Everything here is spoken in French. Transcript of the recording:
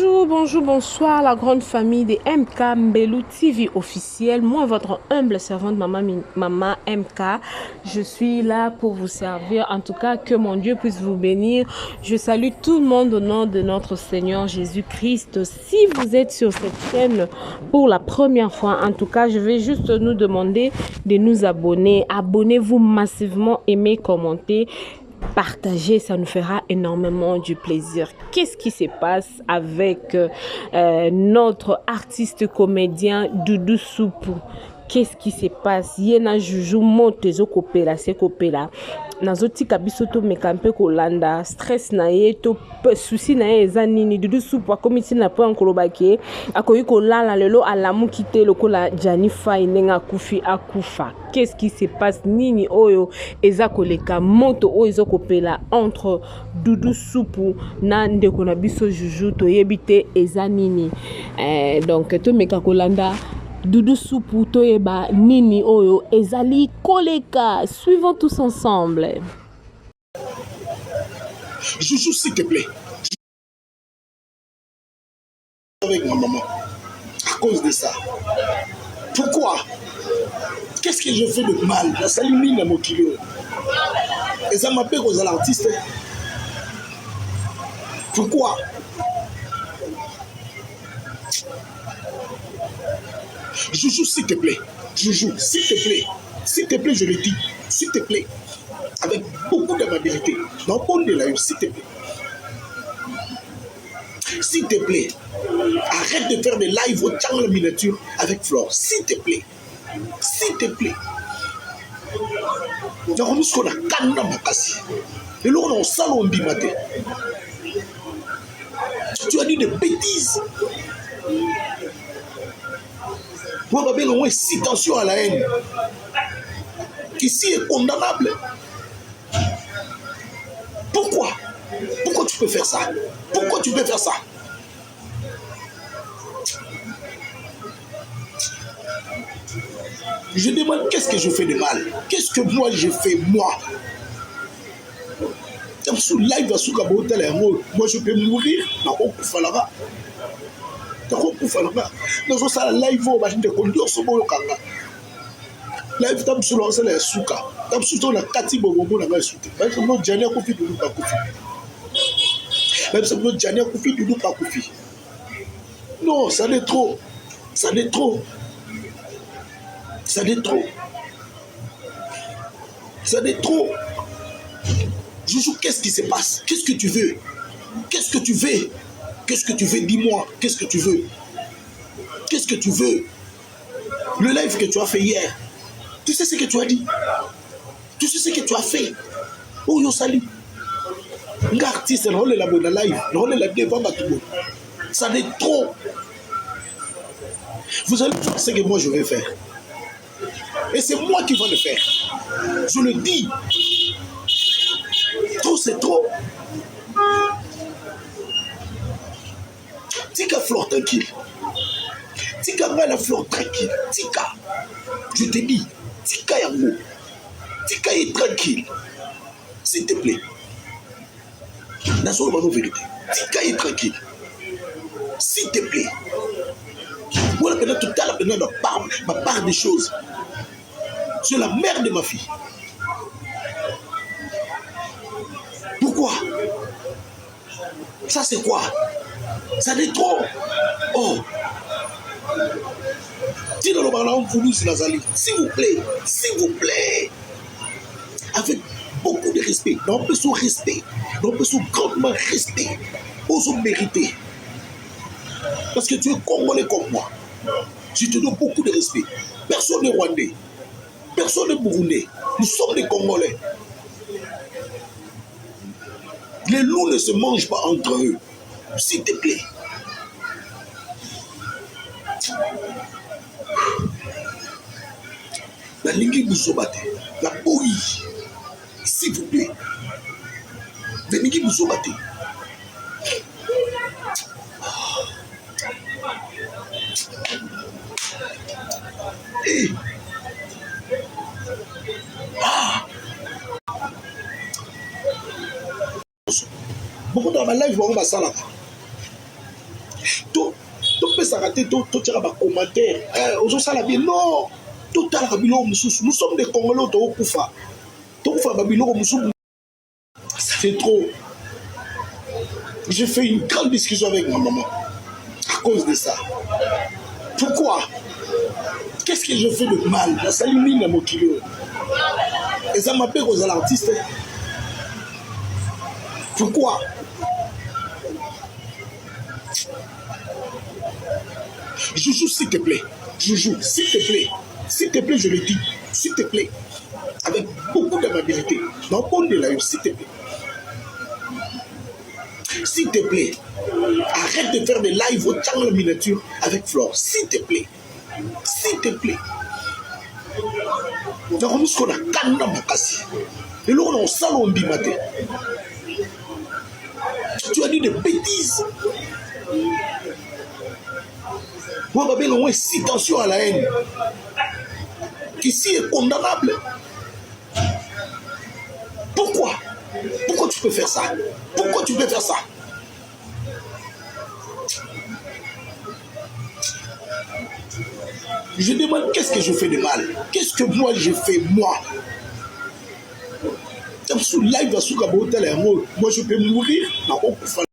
Bonjour, bonsoir la grande famille de MK Mbelou TV officiel. Moi, votre humble servante Maman MK, je suis là pour vous servir. En tout cas, que mon Dieu puisse vous bénir. Je salue tout le monde au nom de notre Seigneur Jésus-Christ. Si vous êtes sur cette chaîne pour la première fois, en tout cas, je vais juste nous demander de nous abonner. Abonnez-vous massivement, aimez, commentez. Partager, ça nous fera énormément du plaisir. Qu'est-ce qui se passe avec notre artiste comédien Doudou Soupou? Qu'est-ce qui se passe? Yena juju motezo kopela se kopela. Nazoti kabisoto mekampe kolanda stress na ye to souci na ye ezanini Doudou Soupou akomiti na po ankolobake akoyi kolala lelo alamu kite lokola Janifa inenga kufi akufa. Qu'est-ce qui se passe? Nini oyo eza koleka moto oyo ezo kopela entre Doudou Soupou na ndeko na biso juju to yebite ezanini. Donc to meka kolanda Doudou Soupou toyeba nini oyo ezali koleka. Suivons tous ensemble. Joujou, s'il te plaît. Avec ma maman. À cause de ça. Pourquoi? Qu'est-ce que je fais de mal? La salimine à mon kilo. Et ça m'appelle aux artistes. Pourquoi? Joujou, s'il te plaît. Joujou, s'il te plaît. S'il te plaît, je le dis. S'il te plaît. Avec beaucoup d'amabilité. Dans le monde de la rue, s'il te plaît. S'il te plaît. Arrête de faire des lives au channel miniature avec Flore. S'il te plaît. S'il te plaît. Tu as dit des bêtises. Moi, je vais si attention à la haine. Ici est condamnable. Pourquoi? Pourquoi tu peux faire ça? Pourquoi tu peux faire ça? Je demande qu'est-ce que je fais de mal? Qu'est-ce que moi je fais, moi? Moi je peux mourir. Live tam solo c'est la souka. Tam suto na kati bobo na souka. Même si no jania kofi dudu pa kofi. Même si no jania kofi dudu pa kofi. Non, ça n'est trop. Ça n'est trop. Ça n'est trop. Ça n'est trop. Joujou, qu'est-ce qui se passe? Qu'est-ce que tu veux? Qu'est-ce que tu veux? Qu'est-ce que tu veux? Dis-moi, qu'est-ce que tu veux? Qu'est-ce que tu veux? Le live que tu as fait hier, tu sais ce que tu as dit? Tu sais ce que tu as fait? Oh yo sali. Un artiste, le rôle est la bonne live, le rôle est la devant Batoubo. Ça n'est trop. Vous allez faire ce que moi je vais faire. Et c'est moi qui vais le faire. Je le dis. Trop, c'est trop. Tika Flore tranquille. Tika la Flore tranquille. Tika. Je te dis. Tika Yango. Tika est tranquille. S'il te plaît. N'a pas de vérité. Tika est tranquille. S'il te plaît. Moi, la tout à l'heure, ma part des choses. C'est la mère de ma fille. Pourquoi? Ça c'est quoi? Ça n'est trop. Oh. S'il vous plaît, s'il vous plaît. Avec beaucoup de respect. Non, peu sous respect. Non, peu sous grandement respect. Aux mérité. Parce que tu es Congolais comme moi. Je te donne beaucoup de respect. Personne n'est Rwandais. Personne n'est Burundais. Nous sommes des Congolais. Les loups ne se mangent pas entre eux. S'il te plaît. La Lingi Bouzobate, la bouillie. S'il vous plaît. La Lingi Bouzobate. Hey. Ah. Beaucoup dans ma life, on va ça là. To pesa raté, to tira ba commentaire. Ozo sala bien non. To tala kabilo mususu. Nous sommes des Congolais to kufa. To kufa babilo mususu. Ça fait trop. J'ai fait une grande discussion avec ma maman à cause de ça. Pourquoi? Qu'est-ce que je fais de mal? La salimine la moquille. Et ça m'appelle aux artistes. Pourquoi? Joujou, s'il te plaît. Joujou, s'il te plaît. S'il te plaît, je le dis. S'il te plaît. Avec beaucoup d'amabilité. Dans le monde de la s'il te plaît. S'il te plaît. Arrête de faire des lives au channel miniature avec Flore. S'il te plaît. S'il te plaît. Tu as dit des bêtises. Moi, Babel, au moins, si attention à la haine. Ici est condamnable. Pourquoi? Pourquoi tu peux faire ça? Pourquoi tu peux faire ça? Je demande qu'est-ce que je fais de mal? Qu'est-ce que moi je fais, moi? Moi je peux mourir.